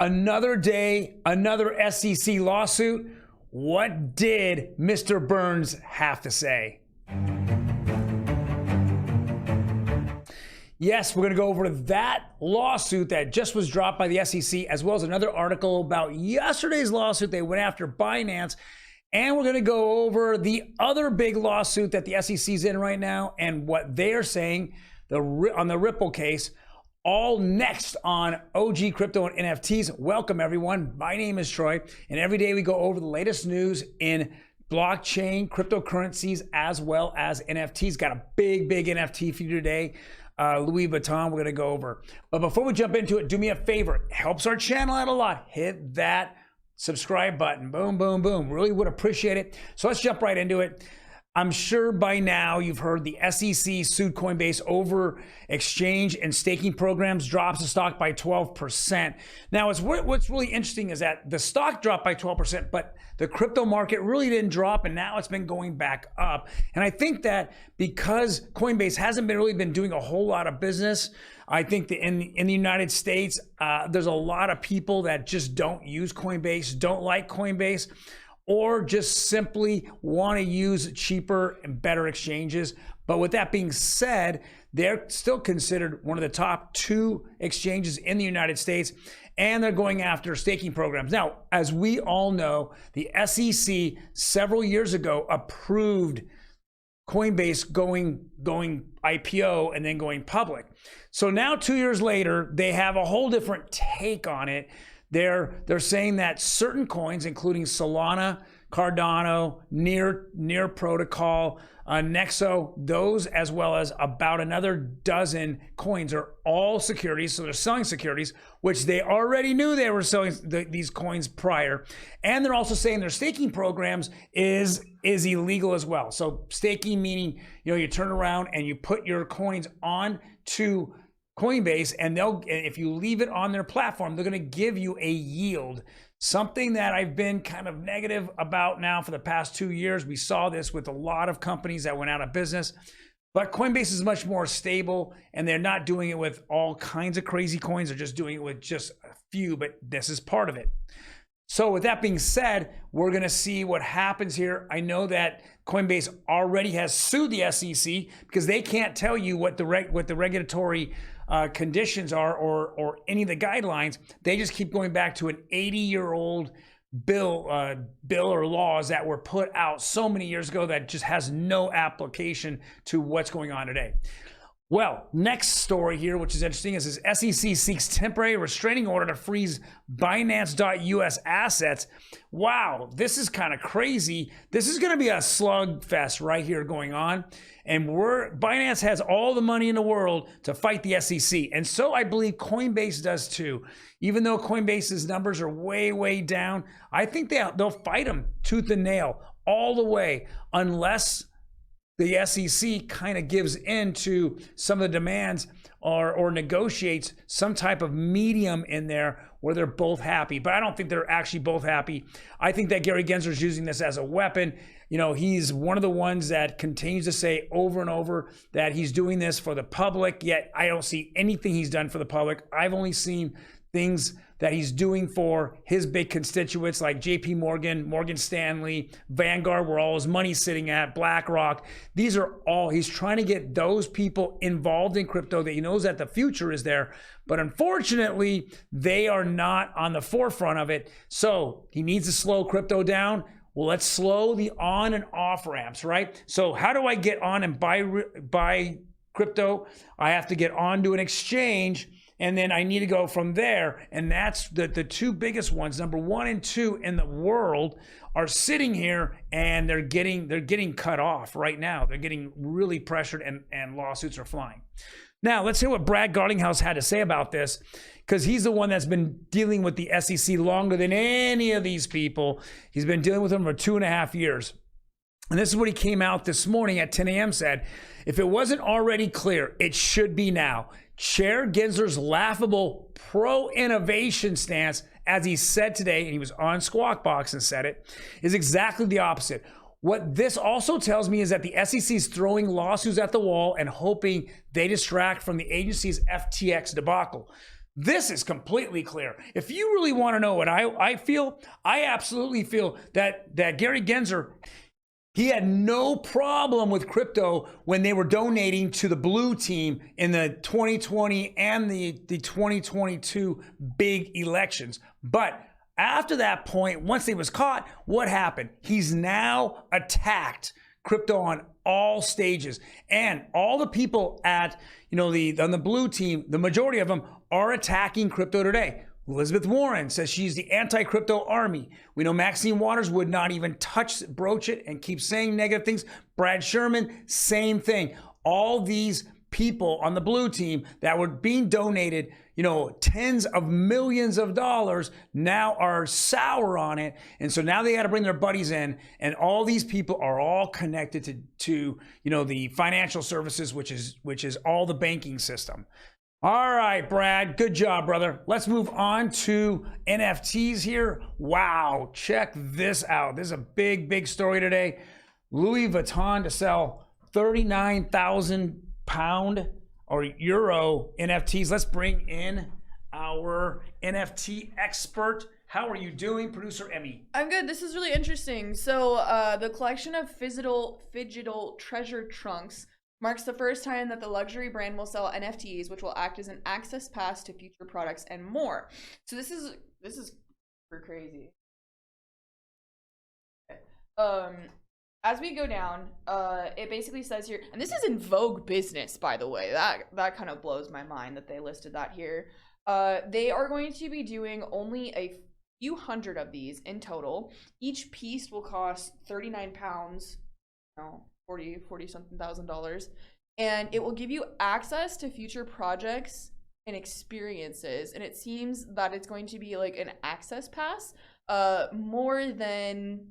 Another day, another SEC lawsuit. What did Mr. Burns have to say? Yes, we're going to go over that lawsuit that just was dropped by the SEC, as well as another article about yesterday's lawsuit. They went after Binance. And we're going to go over the other big lawsuit that the SEC is in right now and what they are saying on the Ripple case. All next on OG Crypto and NFTs. Welcome, everyone. My name is Troy, and every day we go over the latest news in blockchain, cryptocurrencies, as well as NFTs. Got a big NFT for you today. Louis Vuitton, we're going to go over. But before we jump into it, do me a favor. It helps our channel out a lot. Hit that subscribe button. Boom, boom, boom. Really would appreciate it. So let's jump right into it. I'm sure by now you've heard the SEC sued Coinbase over exchange and staking programs, drops the stock by 12%. Now, what's really interesting is that the stock dropped by 12%, but the crypto market really didn't drop, and now it's been going back up. And I think that because Coinbase hasn't really been doing a whole lot of business, I think that in the United States, there's a lot of people that just don't use Coinbase, don't like Coinbase, or just simply want to use cheaper and better exchanges. But with that being said, they're still considered one of the top 2 exchanges in the United States, and they're going after staking programs. Now, as we all know, the SEC several years ago approved Coinbase going IPO and then going public. So now 2 years later, they have a whole different take on it. They're saying that certain coins, including Solana, Cardano, Near Protocol, Nexo, those as well as about another dozen coins are all securities. So they're selling securities, which they already knew they were selling these coins prior. And they're also saying their staking programs is illegal as well. So staking meaning, you turn around and you put your coins on to Coinbase, and if you leave it on their platform, they're going to give you a yield. Something that I've been kind of negative about now for the past 2 years. We saw this with a lot of companies that went out of business, but Coinbase is much more stable, and they're not doing it with all kinds of crazy coins. They're just doing it with just a few, but this is part of it. So with that being said, we're going to see what happens here. I know that Coinbase already has sued the SEC because they can't tell you what the regulatory conditions are or any of the guidelines. They just keep going back to an 80-year-old bill or laws that were put out so many years ago that just has no application to what's going on today. Well, next story here, which is interesting, is this SEC seeks temporary restraining order to freeze Binance.US assets. Wow, this is kind of crazy. This is going to be a slugfest right here going on. And Binance has all the money in the world to fight the SEC. And so I believe Coinbase does too. Even though Coinbase's numbers are way, way down, I think they'll fight them tooth and nail all the way unless the SEC kind of gives in to some of the demands or negotiates some type of medium in there where they're both happy. But I don't think they're actually both happy. I think that Gary Gensler is using this as a weapon. He's one of the ones that continues to say over and over that he's doing this for the public, yet I don't see anything he's done for the public. I've only seen things that he's doing for his big constituents like JP Morgan, Morgan Stanley, Vanguard, where all his money's sitting at, BlackRock. These are all, he's trying to get those people involved in crypto that he knows that the future is there. But unfortunately, they are not on the forefront of it. So he needs to slow crypto down. Well, let's slow the on and off ramps, right? So how do I get on and buy crypto? I have to get onto an exchange, and then I need to go from there. And that's the 2 biggest ones, number 1 and 2 in the world, are sitting here and they're getting cut off right now. They're getting really pressured and lawsuits are flying. Now, let's hear what Brad Garlinghouse had to say about this, because he's the one that's been dealing with the SEC longer than any of these people. He's been dealing with them for 2.5 years. And this is what he came out this morning at 10 a.m. said, if it wasn't already clear, it should be now. Chair Gensler's laughable pro-innovation stance, as he said today, and he was on Squawk Box and said it, is exactly the opposite. What this also tells me is that the SEC is throwing lawsuits at the wall and hoping they distract from the agency's FTX debacle. This is completely clear. If you really want to know what I feel, I absolutely feel that Gary Gensler, he had no problem with crypto when they were donating to the blue team in the 2020 and the 2022 big elections. But after that point, once he was caught, what happened? He's now attacked crypto on all stages, and all the people at on the blue team, the majority of them are attacking crypto today. Elizabeth Warren says she's the anti-crypto army. We know Maxine Waters would not even broach it and keep saying negative things. Brad Sherman, same thing. All these people on the blue team that were being donated, tens of millions of dollars, now are sour on it. And so now they got to bring their buddies in, and all these people are all connected to the financial services, which is all the banking system. All right, Brad, good job, brother. Let's move on to NFTs here. Wow, check this out. This is a big story today. Louis Vuitton to sell 39,000 pound or euro NFTs. Let's bring in our NFT expert. How are you doing, producer Emi? I'm good. This is really interesting. So the collection of phygital treasure trunks marks the first time that the luxury brand will sell NFTs, which will act as an access pass to future products and more. So this is super crazy. As we go down, it basically says here, and this is in Vogue Business, by the way. That kind of blows my mind that they listed that here. They are going to be doing only a few hundred of these in total. Each piece will cost 39 pounds, 40 something $1,000, and it will give you access to future projects and experiences. And it seems that it's going to be like an access pass, more than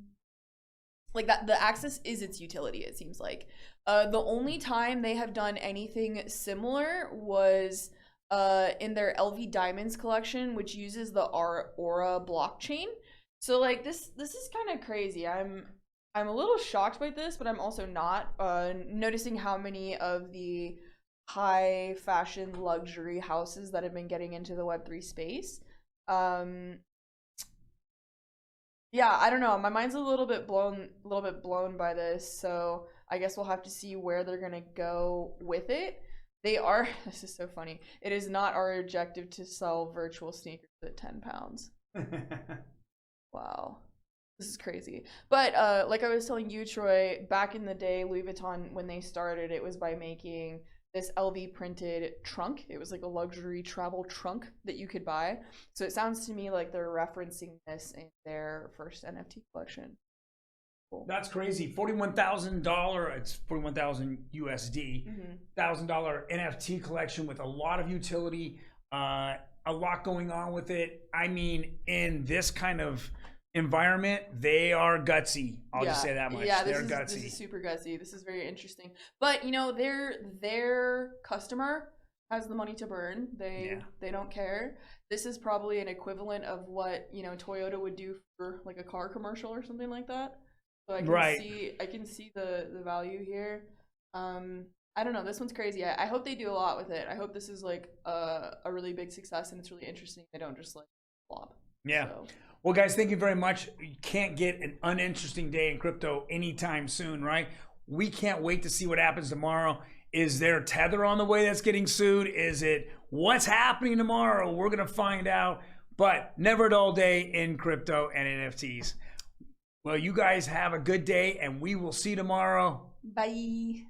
like that. The access is its utility, it seems like. The only time they have done anything similar was in their LV Diamonds collection, which uses the Aura blockchain. So like this is kind of crazy. I'm a little shocked by this, but I'm also not. Noticing how many of the high fashion luxury houses that have been getting into the Web3 space. Yeah, I don't know. My mind's a little bit blown by this. So I guess we'll have to see where they're gonna go with it. This is so funny. It is not our objective to sell virtual sneakers at 10 pounds. Wow. This is crazy. But like I was telling you, Troy, back in the day, Louis Vuitton, when they started, it was by making this LV printed trunk. It was like a luxury travel trunk that you could buy. So it sounds to me like they're referencing this in their first NFT collection. Cool. That's crazy. $41,000. It's 41,000 USD. $1,000 NFT collection with a lot of utility, a lot going on with it. I mean, in this kind of environment, they are gutsy. I'll just say that much. Yeah, they're gutsy. This is super gutsy. This is very interesting. But their customer has the money to burn. They don't care. This is probably an equivalent of what Toyota would do for like a car commercial or something like that. So I can see the value here. I don't know. This one's crazy. I hope they do a lot with it. I hope this is like a really big success and it's really interesting. They don't just like flop. Yeah. So. Well, guys, thank you very much. You can't get an uninteresting day in crypto anytime soon, right? We can't wait to see what happens tomorrow. Is there Tether on the way that's getting sued? Is it what's happening tomorrow? We're going to find out. But never a dull day in crypto and NFTs. Well, you guys have a good day, and we will see you tomorrow. Bye.